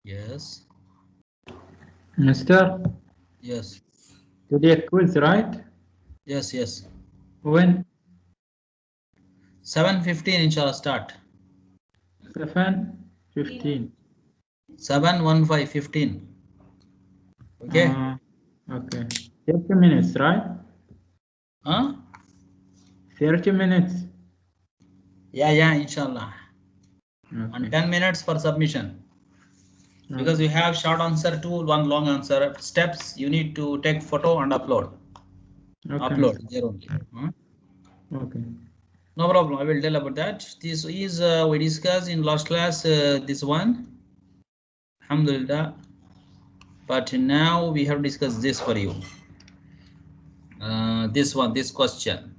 Yes. Mister, Yes. today quiz, right? Yes. Yes. When? 7:15 inshallah start. 7:15. 7:15. Okay. Okay. 30 minutes, right? Huh? 30 minutes. Yeah, inshallah. Okay. And 10 minutes for submission. Because you have short answer tool, one long answer. Steps you need to take photo and upload. Okay, Upload Mr. there only. Okay. No problem. I will tell about that. This is we discussed in last class. This one. Alhamdulillah. But now we have discussed this for you. This one, this question.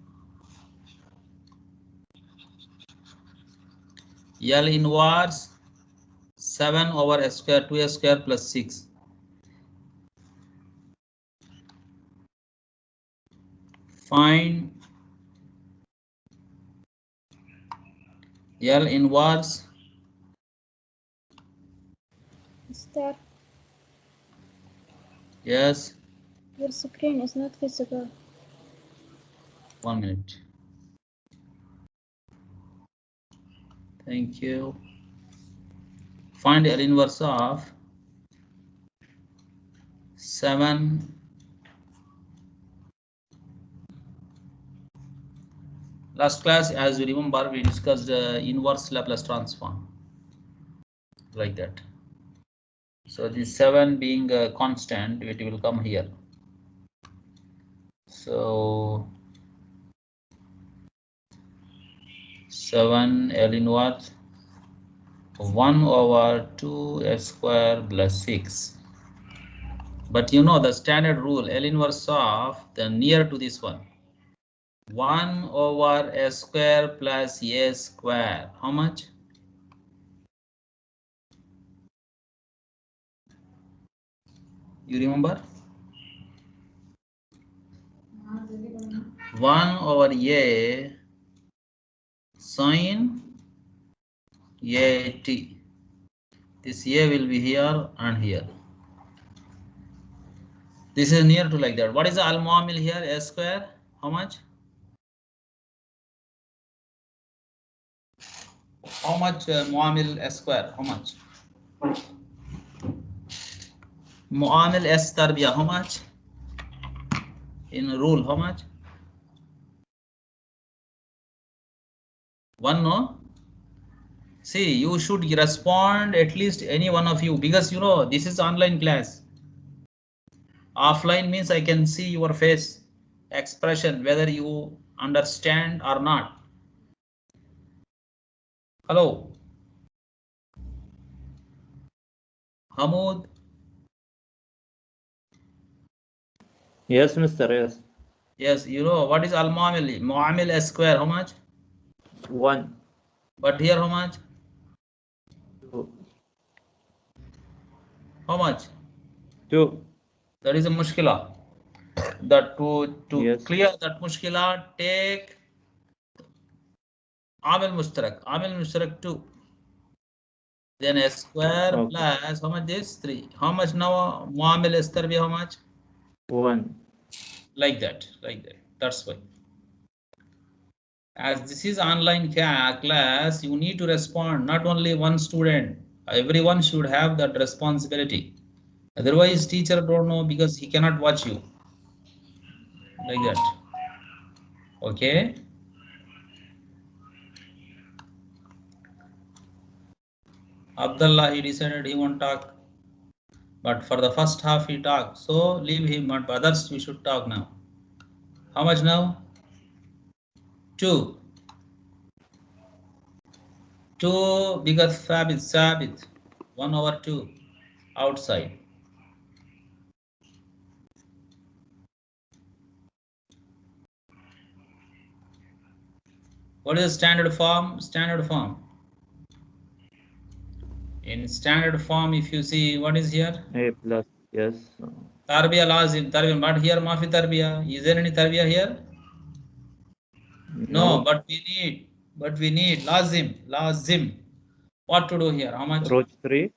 L inverse 7 over s square 2s square plus 6. Find L inverse. Mister, Yes. your screen is not visible. 1 minute. Thank you. Find L inverse of 7 last class, as you remember, we discussed inverse Laplace transform like that. So this 7 being a constant, it will come here. So 7 L inverse 1 over 2 s square plus 6. But you know the standard rule, L inverse of the near to this one. 1 over s square plus a square. How much? You remember? 1 over a sine a t. This a will be here and here. This is near to like that. What is the al-muamil here? S square. How much? How much muamil s square? How much? Muamil s tarbiya. How much? In rule, how much? 1, no? See, you should respond at least any one of you, because you know this is online class. Offline means I can see your face expression whether you understand or not. Hello, Hamoud. Yes, Mister. Yes. Yes, you know what is al muamil? Muamil s square. How much? 1, But here how much? 2, How much? 2. That is a mushkila. That to Yes. clear that mushkila, take amil mushtarak. Amil mushtarak 2. Then s square Okay. plus how much? This 3. How much now? Muamil s tarbiya how much? 1. Like that. That's why. As this is online class, you need to respond. Not only one student. Everyone should have that responsibility. Otherwise, teacher don't know because he cannot watch you. Like that. Okay. Abdullah, he decided he won't talk. But for the first half he talked. So leave him, but others we should talk now. How much now? 2. 2 because Sabit. 1 over 2 outside. What is standard form? Standard form. In standard form, if you see what is here? A plus. Yes. Tarbiya lazim, tarbiya, but here mafi tarbiya. Is there any tarbiya here? No, No. but we need lazim. What to do here? How much? Root 3.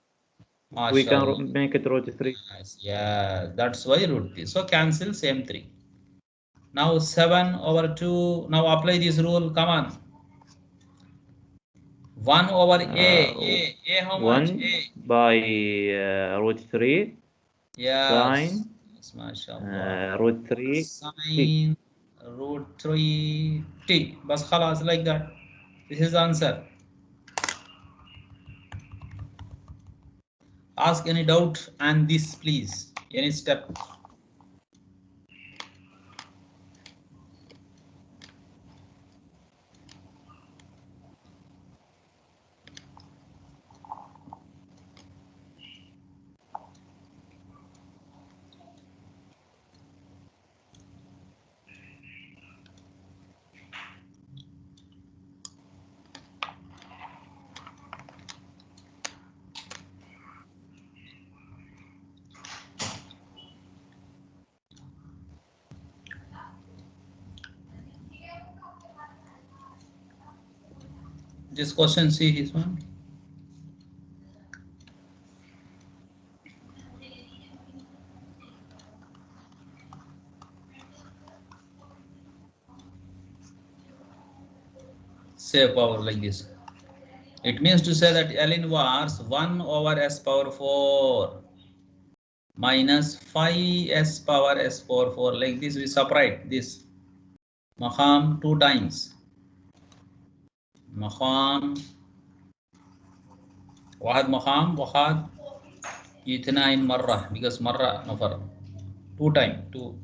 We can MashaAllah. make it root 3. Yes, yeah, that's why root 3. So cancel same 3. Now 7 over 2. Now apply this rule. Come on. 1 over A how much? 1 by root 3 Yes. sine Yes, MashaAllah. root 3 t. Sine root 3 t. Bas khalas, like that. This is the answer. Ask any doubt and this, please. Any step. This question, see his one. Say power like this. It means to say that L inverse 1 over s power 4 minus 5s power s power 4. Like this, we separate this. Maqam 2 times. Maqam. واحد مقام واحد اثنين مرة because مرة نفر 2 time 2.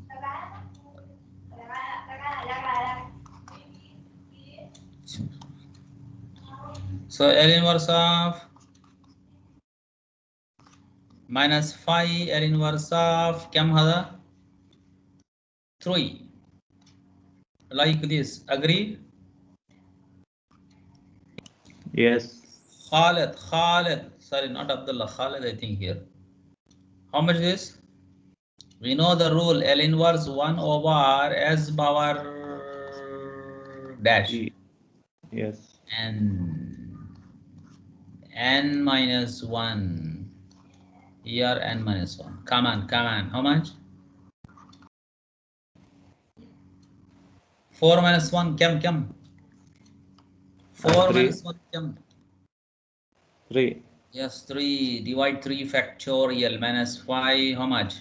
So L inverse of minus 5 L inverse of كم هذا 3 like this. Agree? Yes. Khalid, sorry, not Abdullah, Khalid, I think here. How much is? We know the rule, L inverse 1 over s power dash. Yes. And n minus 1. Here n minus 1. Come on. How much? 4 minus 1, come. 4 minus 1, come. 3. Yes, 3. Divide 3 factorial minus 5. How much?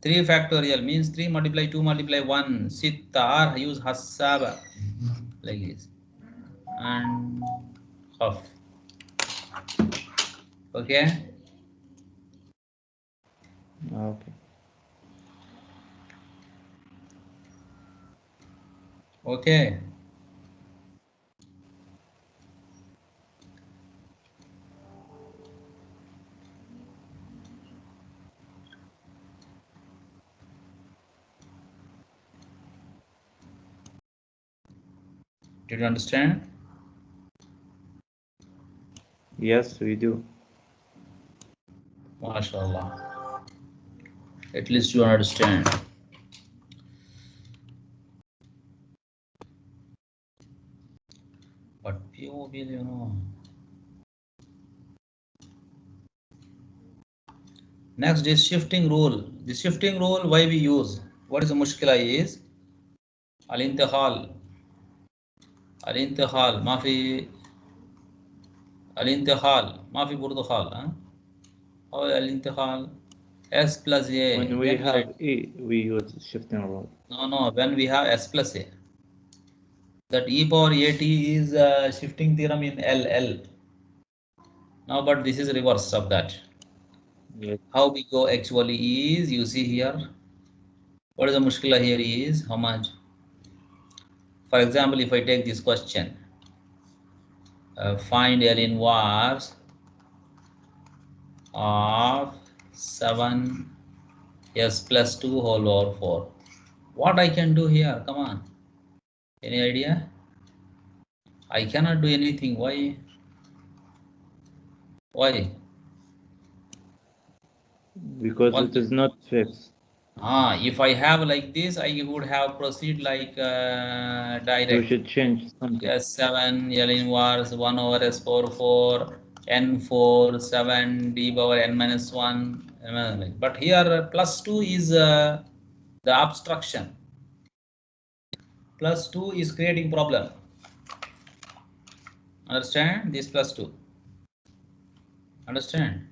3 factorial means 3 multiply 2 multiply 1. Sittar, use Hassaba. Like this. And half. Okay? Okay. Okay. Did you understand? Yes, we do. MashaAllah. At least you understand. But POB, you know. Next is shifting rule. The shifting rule, why we use? What is the mushkila is? Al-intiqal. Al-intiqal. Mafi. Al-intiqal. Mafi burdukhal. How is al-intiqal? S plus A. When we have E, we use shifting rule. No. When we have S plus A. That e power at is shifting theorem in L. Now, but this is reverse of that. Yes. How we go actually is, you see here. What is the mushkila here is, how much? For example, if I take this question, find L inverse of 7s plus 2 whole over 4. What I can do here? Come on. Any idea? I cannot do anything. Why? Because One it is not fixed. If I have like this, I would have proceed like We direct. should change something. S7 L inverse 1 over S power 4 N4 7 D power N minus 1. But here plus 2 is the obstruction. Plus 2 is creating problem. Understand? This plus 2. Understand?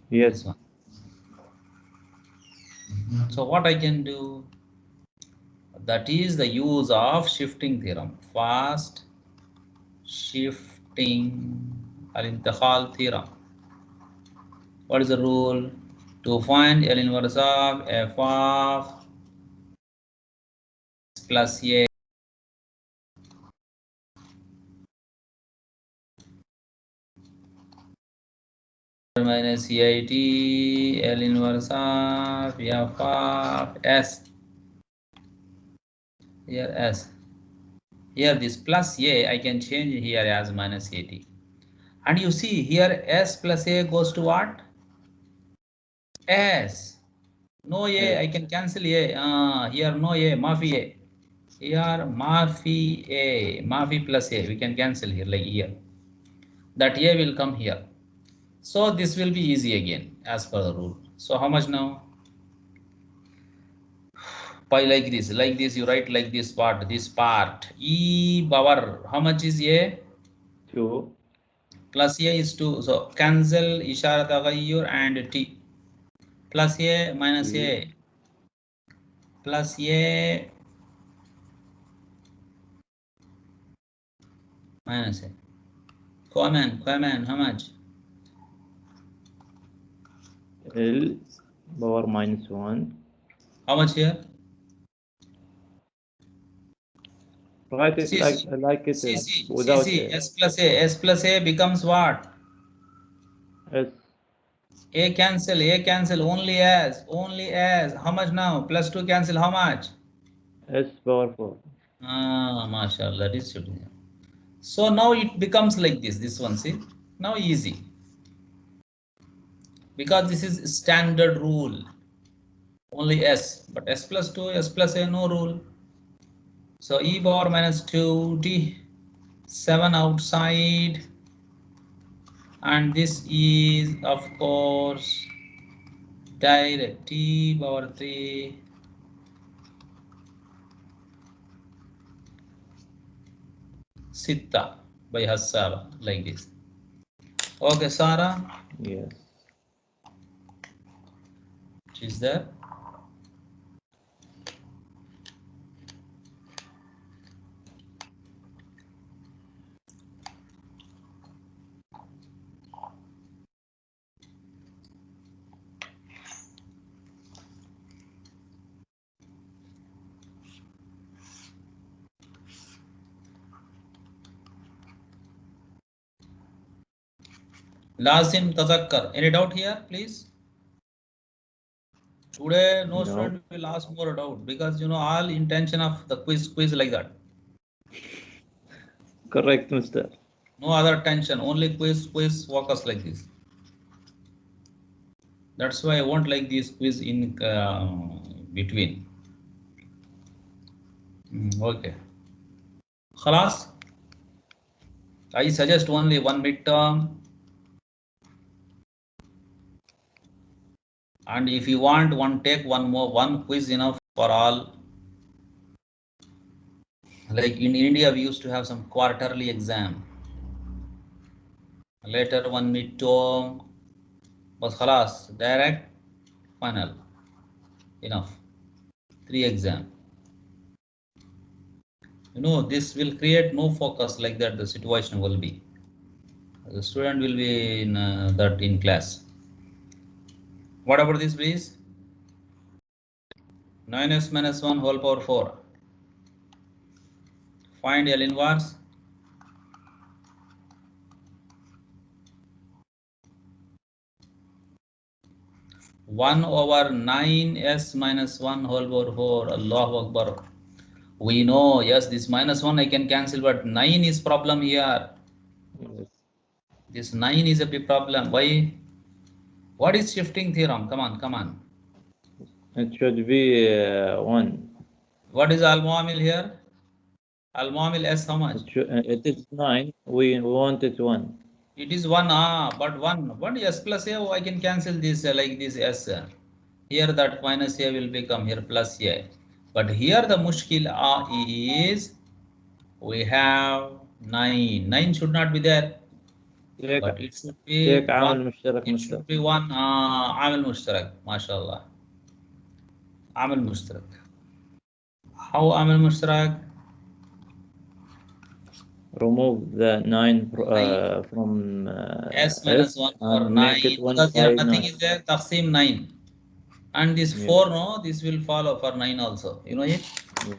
Yes. This one. So what I can do? That is the use of shifting theorem. Fast shifting al-intiqal theorem. What is the rule? To find L inverse of f of plus a minus EIT L inverse of f of s. Here s. Here this plus a I can change here as minus at. And you see here s plus a goes to what? S. No a, I can cancel a. Here no a, mafi a. Here mafi a, mafi plus a. We can cancel here like here. That a will come here. So this will be easy again as per the rule. So how much now? By like this you write like this part e power, how much is a? 2. Plus a is 2, so cancel ishara tagayyur and t. Plus a minus a plus a minus a. Common, how much? L power minus 1. How much here? Write it See, like it is without s plus a becomes what? S. A cancel, only as. How much now? Plus 2 cancel, how much? S power 4. Mashallah, that is shooting. So now it becomes like this one, see? Now easy. Because this is standard rule. Only S, but S plus 2, S plus A, no rule. So e power minus 2d, 7 outside. And this is, of course, direct t power 3. Sitta by Hassaba, like this. Okay, Sarah? Yes. Is there? Lazim Tazakkar. Any doubt here, please? Today, no student will ask more doubt because you know all intention of the quiz like that. Correct, Mr. No other tension, only quiz focus like this. That's why I won't like this quiz in between. Okay. Khalas. I suggest only one midterm. And if you want take one quiz enough for all. Like in India, we used to have some quarterly exam. Later one midterm. But khalas, direct final. Enough. 3 exam. You know, this will create no focus like that. The situation will be. The student will be in that in class. What about this, please? 9s minus 1 whole power 4. Find L inverse. One over 9s minus 1 whole power 4. Allahu Akbar. We know, yes, this minus 1 I can cancel, but 9 is problem here. Yes. This 9 is a big problem. Why? What is shifting theorem? Come on. It should be 1. What is al-muamil here? Al-muamil S how much? It is 9. We want it 1. It is 1, but 1 S plus A, I can cancel this like this S. Here that minus A will become here plus A. But here the mushkil is we have 9. 9 should not be there. But it should be take عامل one. مشترك It should be one عامل مشترك. MashaAllah. عامل مشترك. How عامل مشترك? remove the 9 from S minus 1 for and 9. make it 1 Because here by nothing 9. is there. Taqsim 9. And this Yeah. 4, no, this will follow for 9 also. You know it? Yeah.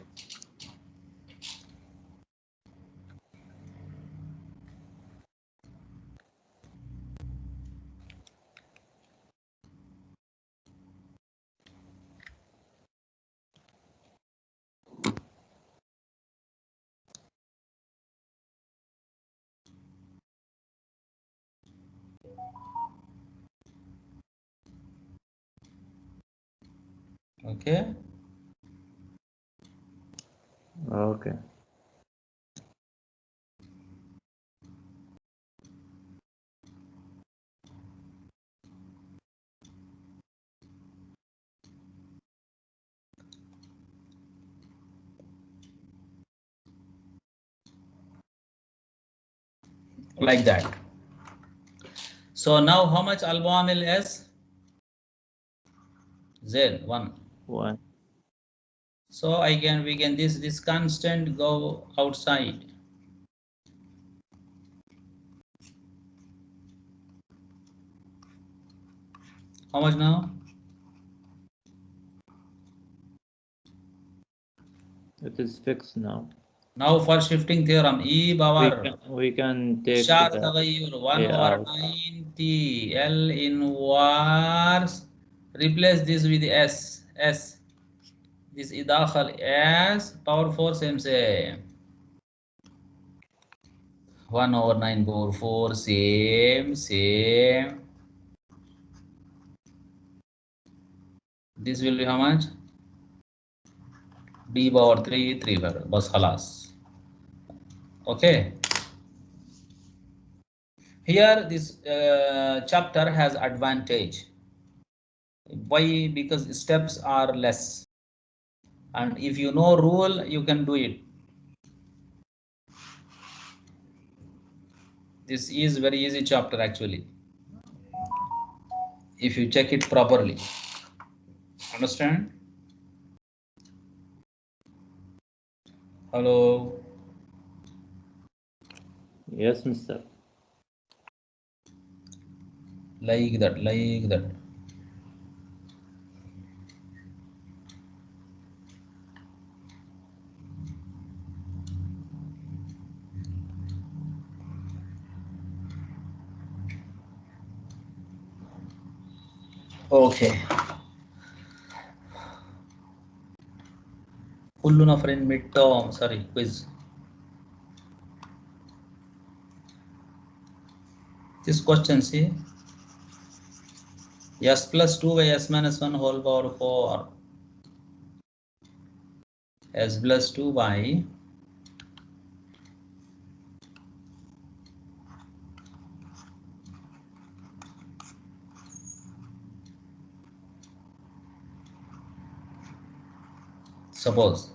Okay. Okay. Like that. So now how much al-muamil is? Z 1. 1. So we can this constant go outside. How much now? It is fixed now. Now for shifting theorem, E power We can take Shar the Tagayyur 1 A over out. 9 T L inverse. Replace this with S. This idakhal S power 4 same. 1 over 9 power 4 same. This will be how much? D power 3 power. Bas khalas. Okay. Here this chapter has advantage. Why? Because steps are less. And if you know rule, you can do it. This is very easy chapter actually, if you check it properly. Understand? Hello? Yes, mister. Like that. Okay. كلنا friend midterm, sorry, quiz. This question, see, S plus 2 by S minus 1 whole power 4. S plus 2 by suppose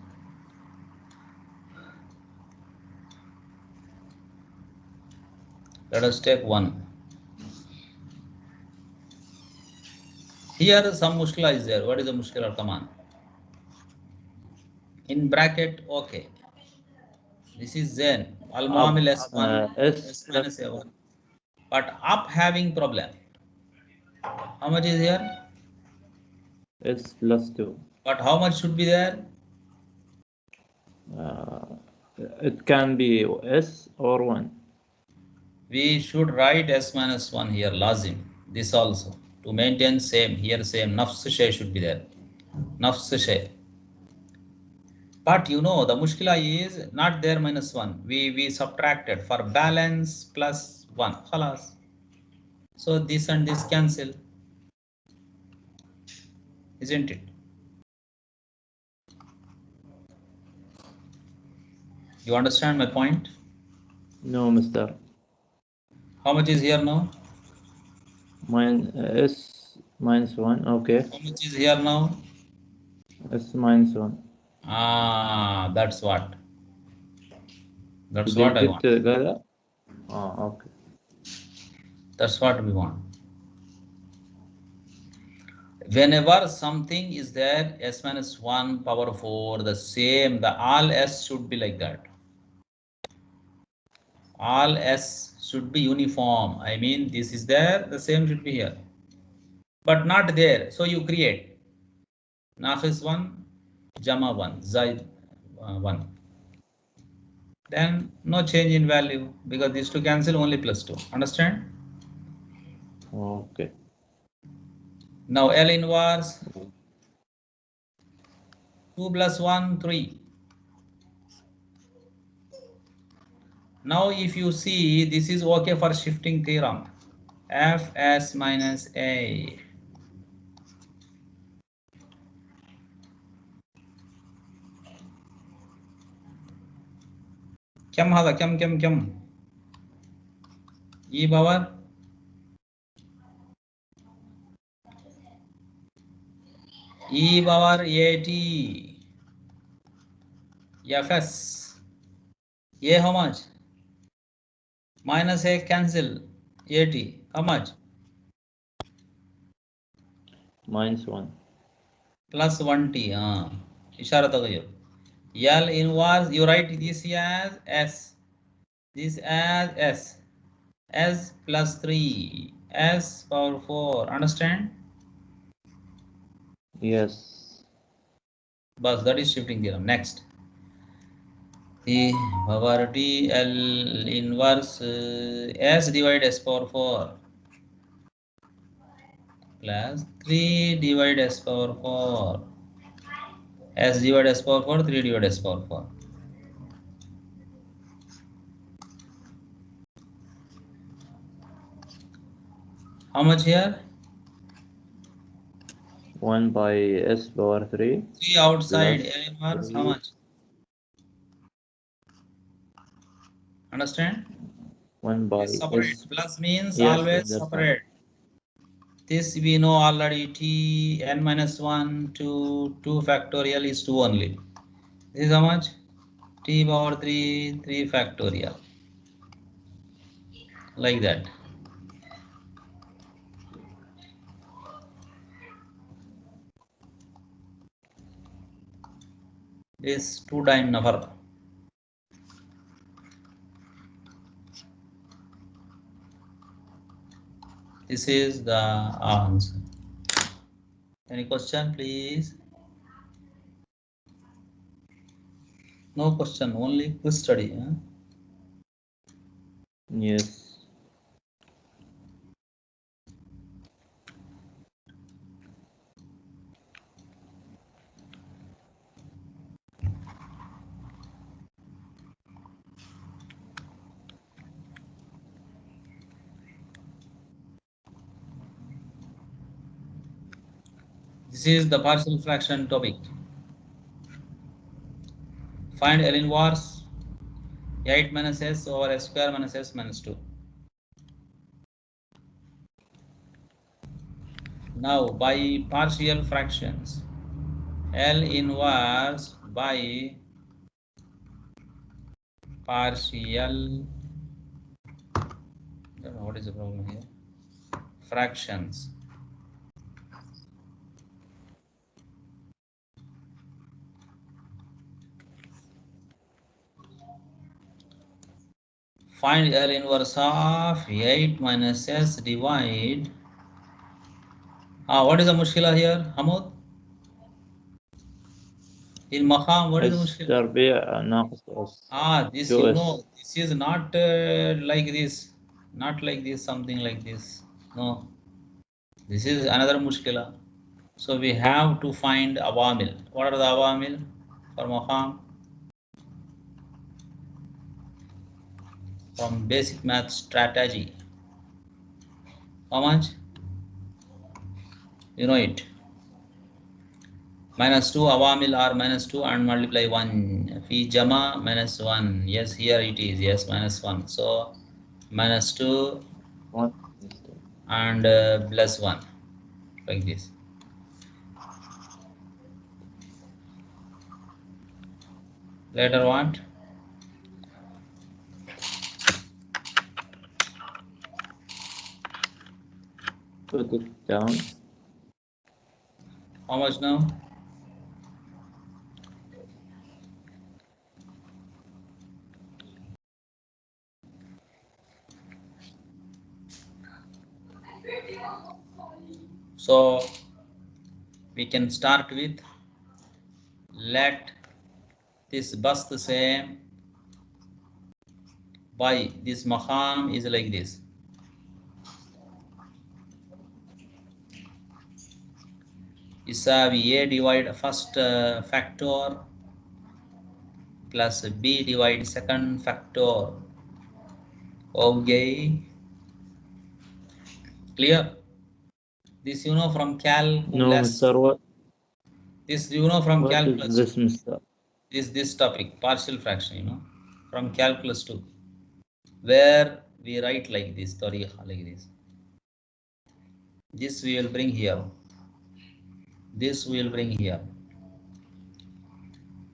let us take 1. Here some mushkila is there. What is the mushkila? Come on. In bracket, okay. This is Zen. Al-Muamil S1, S minus A1. But up having problem. How much is here? S plus 2. But how much should be there? It can be S or 1. We should write S minus 1 here, lazim. This also. To maintain same, here same. Nafs shay should be there. Nafs shay. But you know, the mushkila is not there minus 1. We subtracted for balance plus 1. Khalas. So this and this cancel. Isn't it? You understand my point? No, Mr. How much is here now? S minus 1. Okay. How much is here now? S minus 1. Ah, that's what. That's Build what I it want. together. Okay. That's what we want. Whenever something is there, s minus 1 power 4, the same, the all s should be like that. All s should be uniform. I mean, this is there, the same should be here. But not there. So you create naqis 1, jama 1, zaid 1. Then no change in value because these two cancel, only plus 2. Understand? Okay. Now L inverse 2 plus 1, 3. Now if you see, this is okay for shifting theorem. Fs minus a. كم هذا كم e power at fs. A how much? Minus a cancel at. How much? Minus 1. Plus 1t. इशारा तगय्युर. L inverse, you write this as s. This as s. S plus 3. S power 4. Understand? Yes. But that is shifting theorem. Next. E power t L inverse s divided s power 4 plus 3 divided s power 4. S divided s power 4, 3 divided s power 4. How much here? 1 by s power 3. 3 outside. Plus L inverse, how 3. much? Understand? 1 by It's separate. s. Plus means Yes, always understand. separate. This we know already. T n minus 1 to 2 factorial is 2 only. This is how much? T power 3, 3 factorial. Like that. This 2 time number. This is the answer. Any question, please? No question, only quiz study. Yes. This is the partial fraction topic. Find L inverse 8 minus s over s square minus s minus 2. Now by partial fractions, L inverse by partial, I don't know what is the problem here, fractions. Find L inverse of 8 minus s divide. What is the mushkila here, Hamud? In Maqam, what is the S mushkila? تربيع ناقص S. This 2S. you know, this is not like this, not like this, something like this. No, this is another mushkila. So we have to find awamil. What are the awamil for Maqam? From basic math strategy. How much? You know it. Minus 2 awamil are minus 2 and multiply 1. Phi Jama minus 1. Yes, here it is. Yes, minus 1. So minus 2 1 and plus 1. Like this. Later what? put it down. How much now? So we can start with, let this bus the same by this maqam is like this. Isavi A divide first factor plus B divide second factor. Okay, clear? This you know from No, calculus. Mr. This you know from What is calculus. this, Mr.? This topic, partial fraction, you know, from calculus 2, where we write like this, tariqa, like this. This we will bring here. This we will bring here.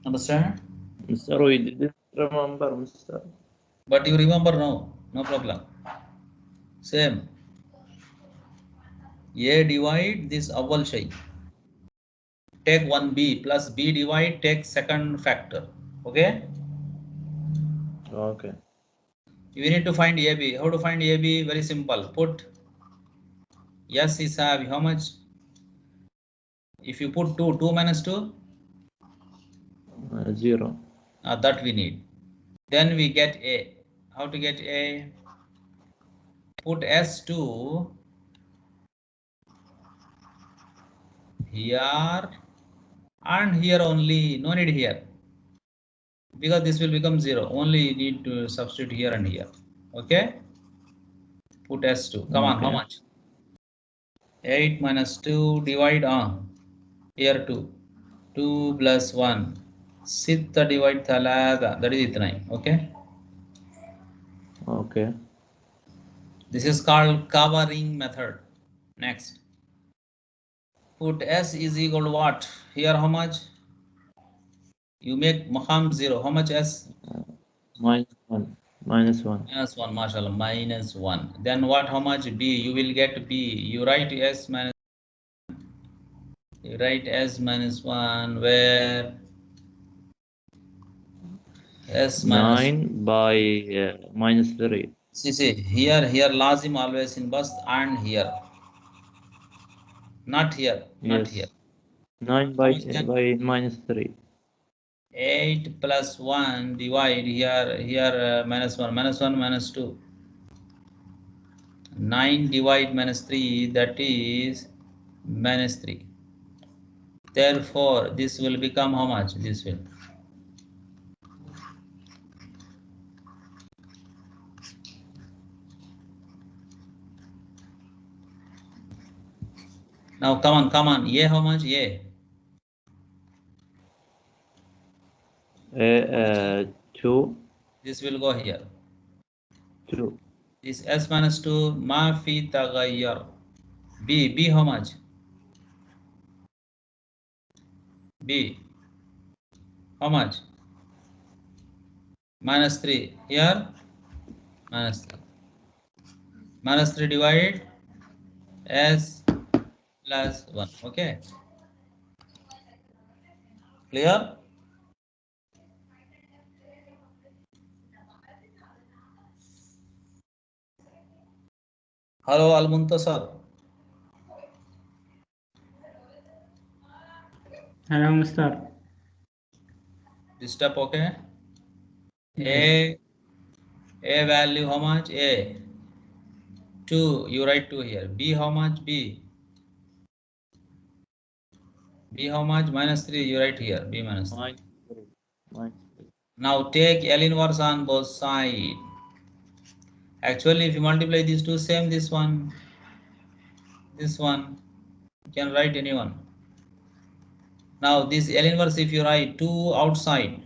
Understand? Mr. We didn't remember, Mr. But you remember now, no problem. Same. A divide this awal shay. Take 1b plus b divide, take second factor. Okay? Okay. You need to find AB. How to find AB? Very simple. Put yes is how much? If you put 2, 2 minus 2? 0. That we need. Then we get A. How to get A? Put S2 here and here only. No need here. Because this will become 0. Only you need to substitute here and here. Okay? Put S2. Come on, how much? 8 minus 2 divide on. Here 2. 2 plus 1. Sitta divide thalatha. That is itnai. Okay? Okay. This is called covering method. Next. Put S is equal to what? Here how much? You make maqam 0. How much S? -1. Minus 1. Minus 1, mashallah, minus 1. Then what, how much B? You will get B. You write S minus, you write S minus 1, where S minus 9 by minus 3. see, here lazim always in bus and here. Not here, not Yes. here. 9 by minus 3. 8 plus 1 divide here minus 1, minus 1, minus 2. 9 divide minus 3, that is minus 3. Therefore, this will become how much? This will. Now come on. Yeah, how much? Yeah. 2. This will go here. 2. This S minus 2, ma fi taghayyar. B how much? B. How much? Minus 3. Here? Minus 3. Minus 3 divide S plus 1. Okay. Clear? Hello, Al-Muntasar. Hello, Mr. This step okay? Yes. A value how much? A. 2. You write 2 here. B how much? B. B how much? Minus 3. You write here. B minus 3. Minus 3. Minus 3. Now take L inverse on both sides. Actually, if you multiply these two, same this one, you can write anyone. Now this L inverse, if you write 2 outside,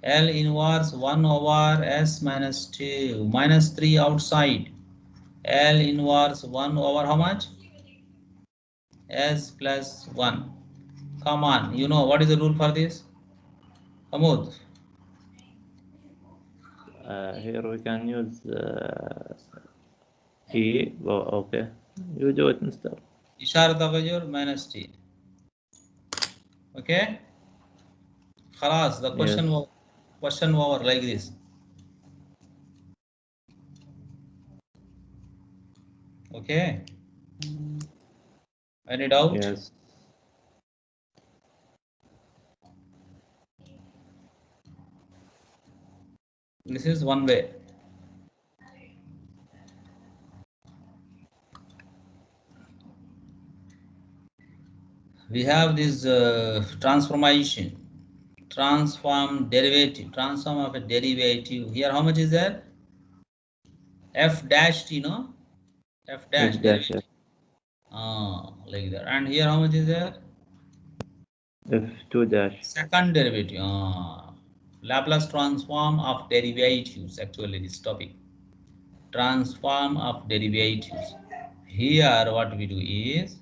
L inverse 1 over S minus 2 minus 3 outside. L inverse 1 over how much? S plus 1. Come on, you know what is the rule for this? Hamud. Here we can use E. Oh, okay. You do it, Mr. إشارة تغير minus T. Okay. خلاص, the question over like this. Okay. Any doubt? Yes. This is one way. We have this transformation, transform derivative, transform of a derivative. Here, how much is there? F dash T, no? F dash derivative. Like that. And here, how much is there? F2 dash. Second derivative. Laplace transform of derivatives. Actually, this topic. Transform of derivatives. Here, what we do is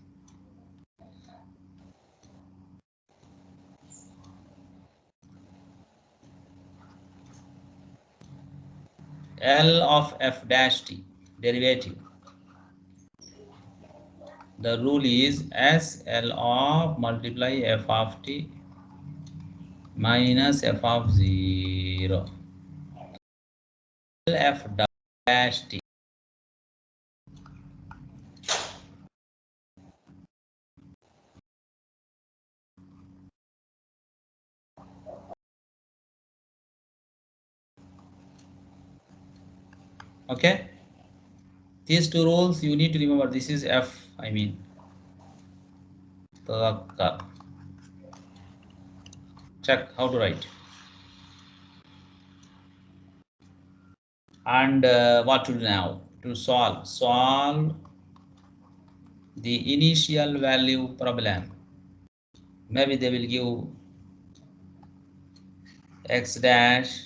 L of F dash T derivative. The rule is S L of multiply F of T minus F of 0. L F dash T. Okay. These two rules you need to remember. This is F, I mean. Check how to write. And what to do now? To solve the initial value problem. Maybe they will give x dash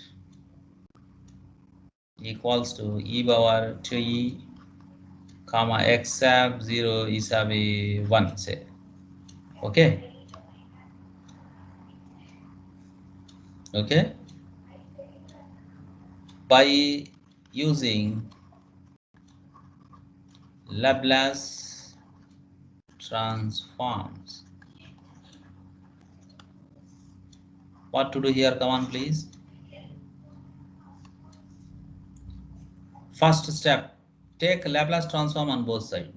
equals to e power 2e comma x sub 0 e sub 1, say. Okay. Okay. By using Laplace transforms. What to do here? Come on, please. First step, take Laplace transform on both sides.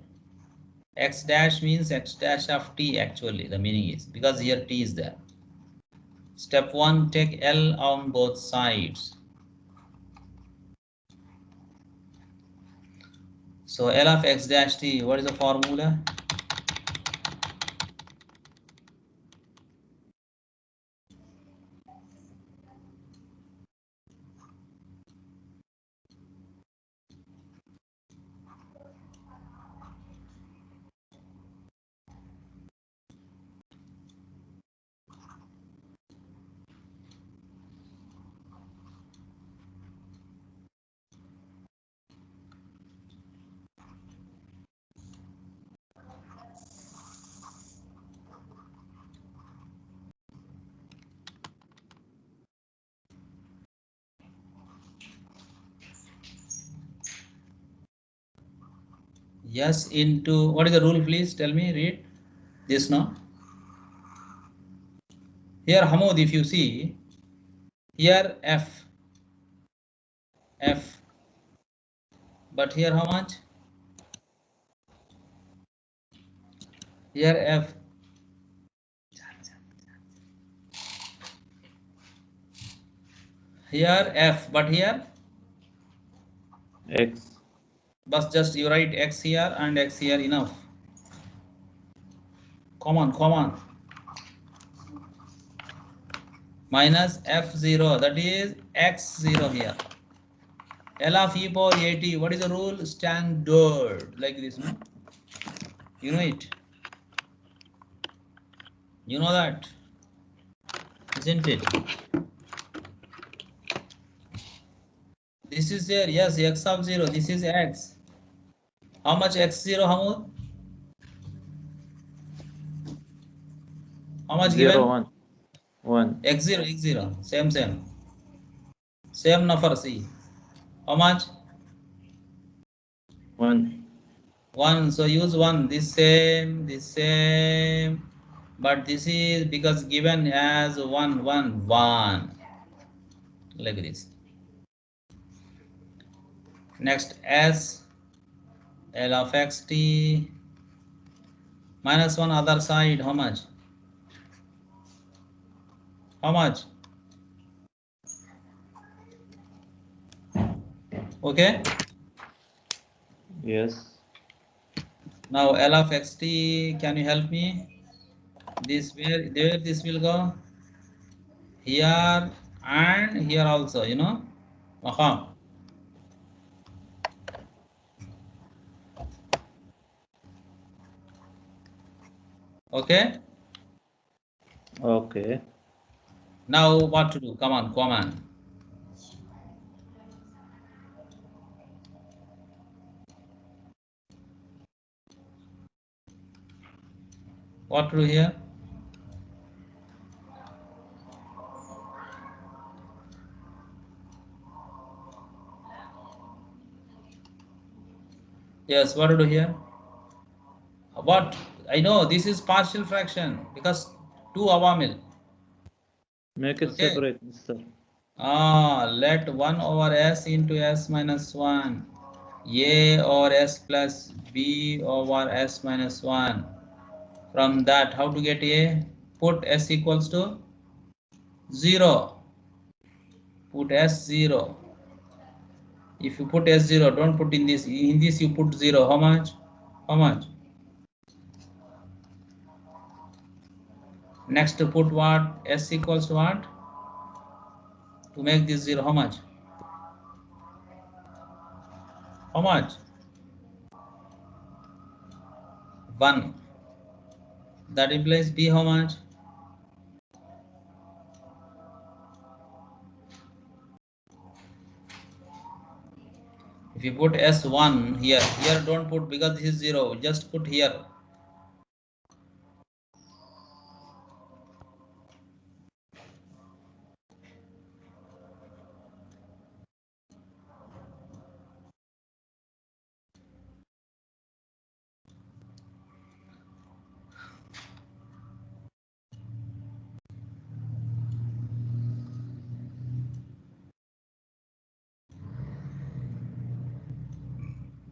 X dash means x dash of t, actually the meaning is, because here t is there. Step 1, take L on both sides. So L of x dash t, what is the formula? Yes into, what is the rule, please tell me, read this now. Here Hamud, if you see, here F, but here how much? Here F. Here F, but here X. but just you write x here and x here, enough. Come on. Minus F0, that is x0 here. L of e power at, what is the rule? Standard, like this, no? You know it. You know that, isn't it? This is there, yes, x of 0. This is x. How much x0, Hamoud? How much 0 given? 1 1 x0, same. Same number, see. How much? 1 1. So use 1. This same. But this is because given as 1, 1, 1. Like this. Next, s L of xt minus 1 other side. How much? How much? Okay. yes Now L of xt, can you help me? This where this will go? Here and here also, you know. Aha. Okay. okay Now what to do? Come on. What to do here? Yes, what to do here? What? I know this is partial fraction because 2 awamil. make it Okay. separate, mister. Let 1 over s into s minus 1 a over s plus b over s minus 1. From that, how to get a? Put s equals to 0. Put s 0. If you put s0, don't put in this. In this you put 0. How much? How much? Next put what? S equals to what? To make this 0, how much? How much? 1. That implies b how much? If you put s1 here don't put because this is 0. Just put here.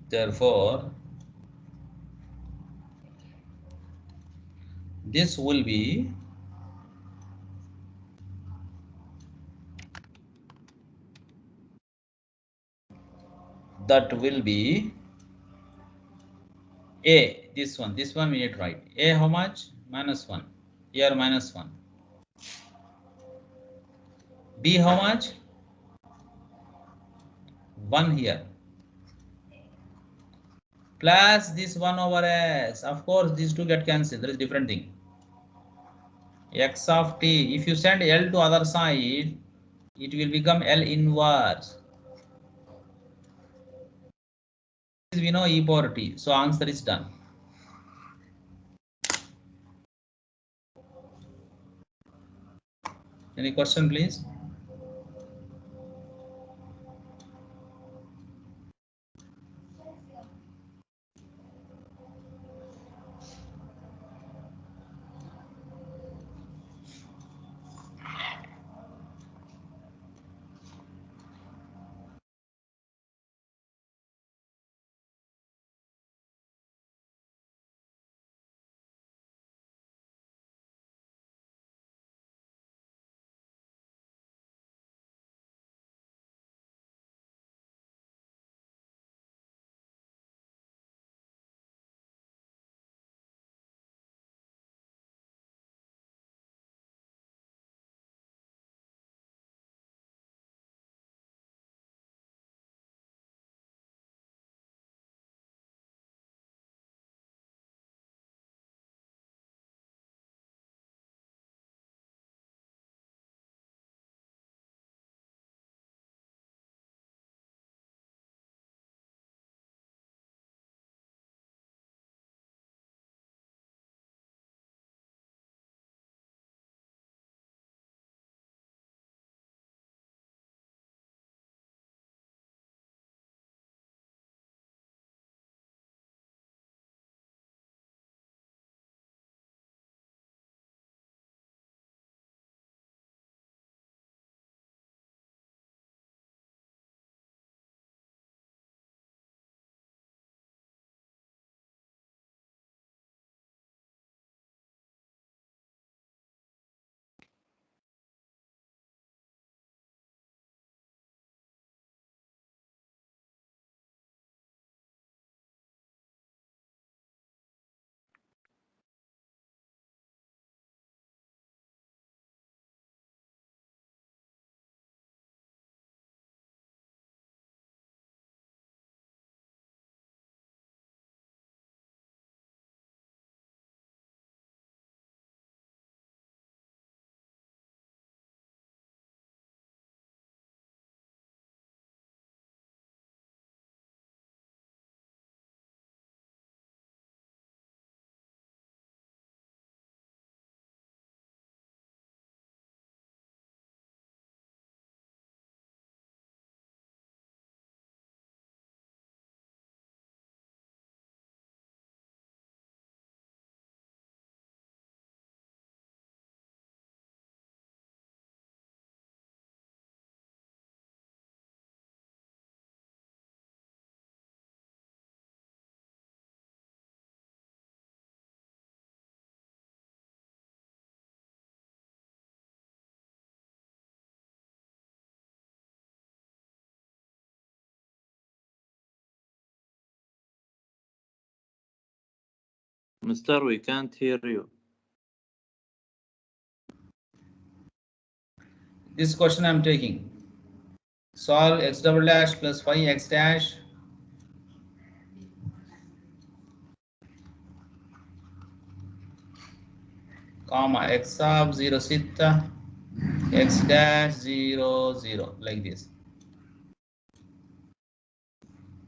Therefore, this will be a. This one we need to write. A how much? Minus 1. Here minus 1. B how much? 1 here. Plus this 1 over s. Of course, these two get cancelled. There is different thing. X of t. If you send L to other side, it will become L inverse. We know e power t. So answer is done. Any question, please? Mister, we can't hear you. This question I'm taking. Solve x double dash plus 5x dash comma x of 0 sita x dash 0 0 like this.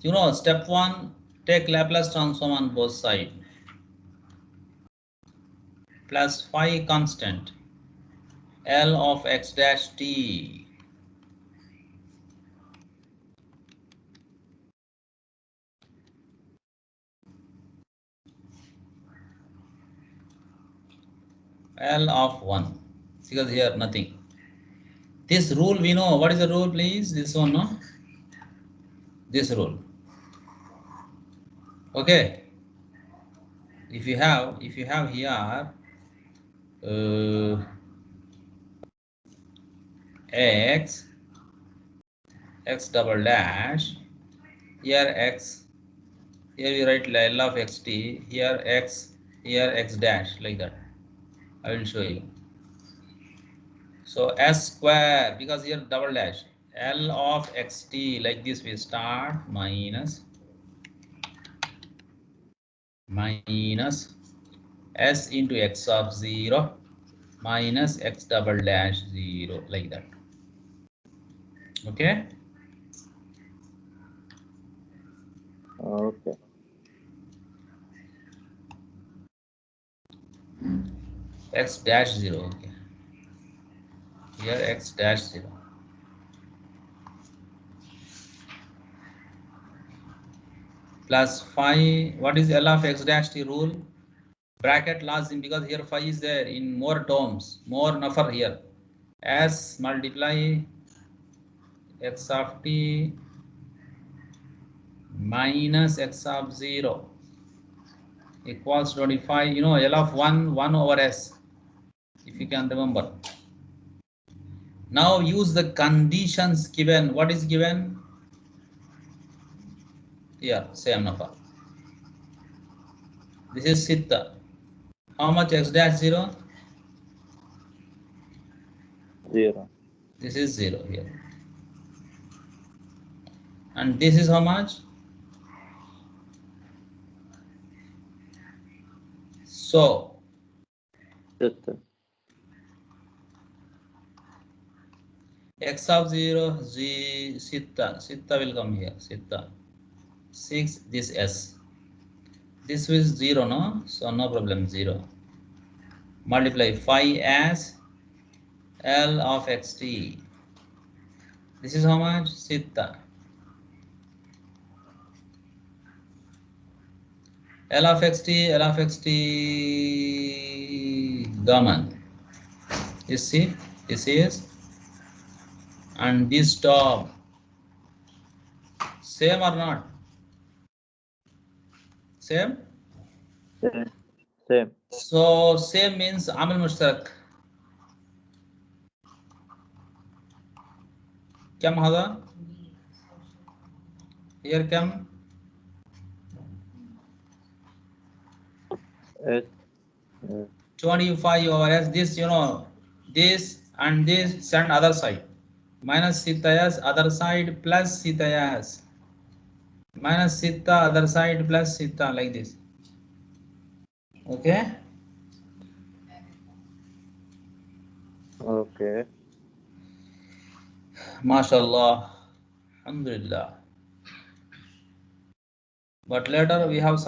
You know, step 1, take Laplace transform on both sides. Plus phi constant L of x dash t L of 1, because here nothing. This rule we know. What is the rule, please? This one, no? This rule. Okay. If you have here x double dash, here x, here you write L of xt, here x dash, like that. I will show you. So s square, because here double dash, L of xt, like this we start, minus s into x of 0 minus x double dash 0, like that. Okay. Okay. X dash 0. Okay. Here x dash 0. Plus phi. What is L of x dash t rule? Bracket lazim, because here phi is there in more terms, more number here. S multiply x of t minus x of 0 equals 25. You know, L of 1 over s, if you can remember. Now use the conditions given. What is given? Here, same number. This is sita. How much x dash 0? 0. This is 0 here. And this is how much? So, Sita. x of 0, z, sita will come here, sita. 6, this s. This is 0, no? So, no problem, 0. Multiply phi as L of xt. This is how much? Sita. L of xt, Gaman. You see, this is, and this term, same or not? Same? Same. So same means Amil Mushtarak. Kam hada? Here kam? S. 25 over s. This, you know, this and this send other side. Minus sita s other side plus sita s. Minus sita other side plus sita, like this. Okay? Okay. MashaAllah. Alhamdulillah. But later we have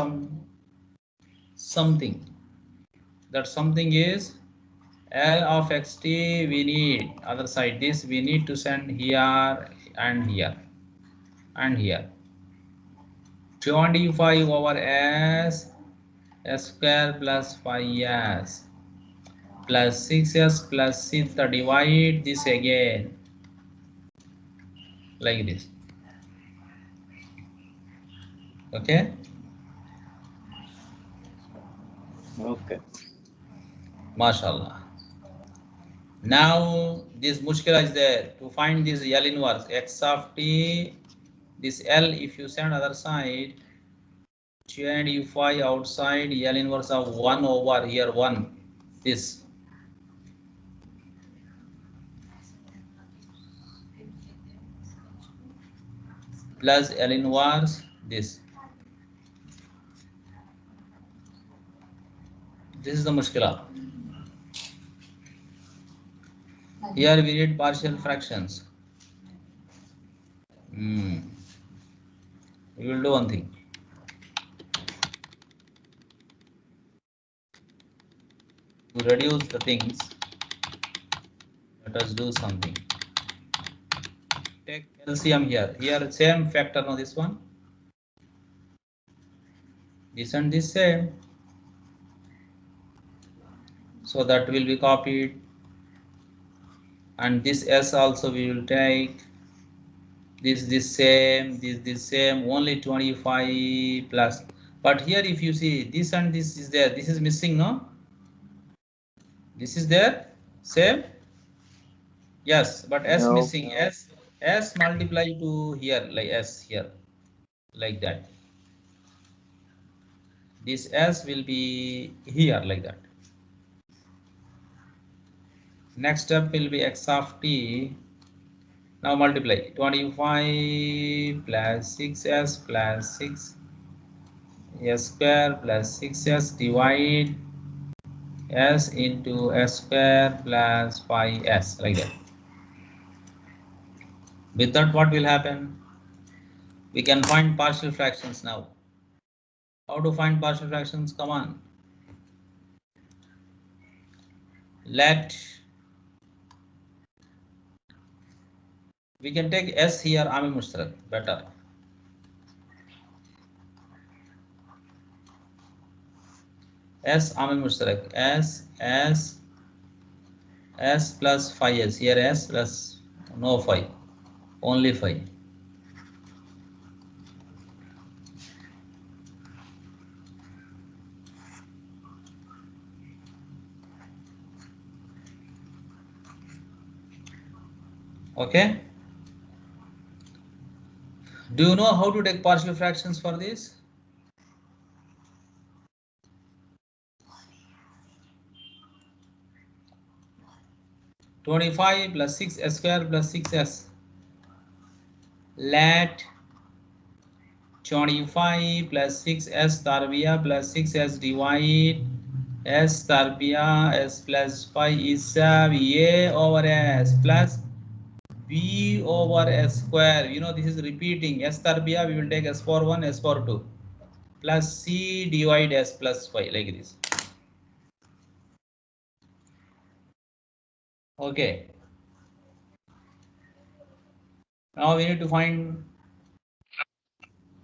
something. That something is L of xt, we need other side. This we need to send here and here and here. 25 over s square plus 5s plus 6s plus theta, divide this again like this. Okay. Okay. MashaAllah. Now this mushkila is there to find this L inverse x of t. This L, if you send other side, 25 outside L inverse of 1 over here 1 this plus L inverse this. This is the mushkila. Here we need partial fractions. We will do one thing. To reduce the things, let us do something. Take LCM here. Here same factor on this one. This and this same. So that will be copied. And this S also we will take. This same, this same, only 25 plus. But here if you see this and this is there, this is missing, no? This is there, same. Yes, but S No. missing. S multiply to here, like S here, like that. This S will be here like that. Next step will be X of t. Now multiply 25 plus 6S plus 6 S square plus 6S divide S into S square plus 5S like that. With that, what will happen? We can find partial fractions now. How to find partial fractions? Come on. We can take S here, Amil Mushtarak, better. S Amil Mushtarak, S plus 5S, here S plus no 5, only 5. Okay. Do you know how to take partial fractions for this? (25 plus 6 S square plus 6S). Let 25 plus 6S tarbia plus 6S divide S tarbia S plus 5 is A over S plus B over S square. You know, this is repeating. S tarbia, we will take S for 1, S for 2 plus C divide S plus 5 like this. Okay. Now we need to find.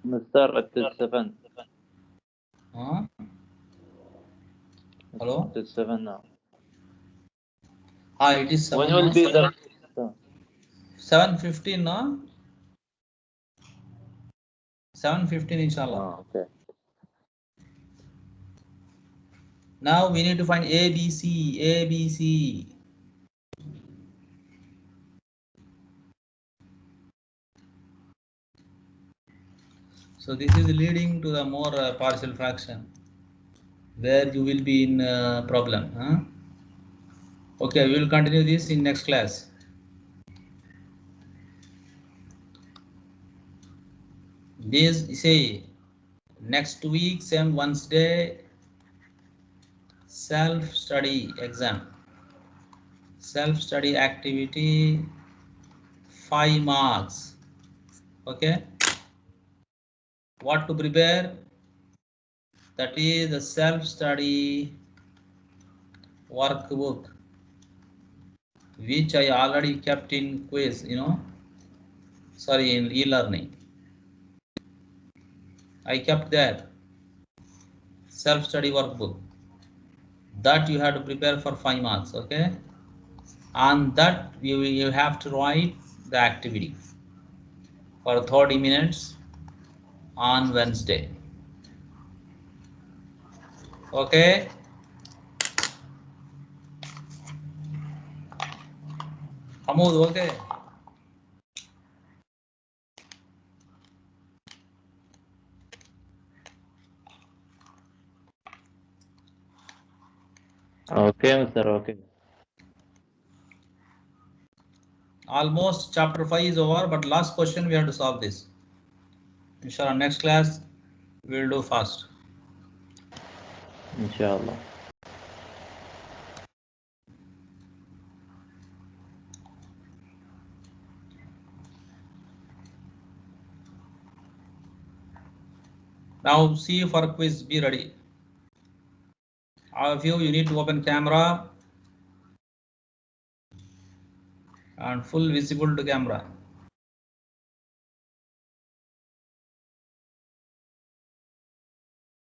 Mr. It is 7. Hello? It is 7 now. It is 7. When will be the 7:15, no? 7:15 inshallah. okay. Now we need to find ABC. So this is leading to the more partial fraction where you will be in problem. Okay, we will continue this in next class. This say next week same Wednesday self-study exam, self-study activity 5 marks. Okay, what to prepare? That is the self-study workbook, which I already kept in quiz, you know, sorry, in e-learning. I kept that self-study workbook that you have to prepare for 5 marks. Okay, and that you have to write the activity for 30 minutes on Wednesday. Okay. Hamoud, okay. Okay, Mr. Okay. Almost chapter 5 is over, but last question we have to solve this. Inshallah, next class we will do fast. Inshallah. Now see for quiz, be ready. All of you need to open camera and full visible to camera.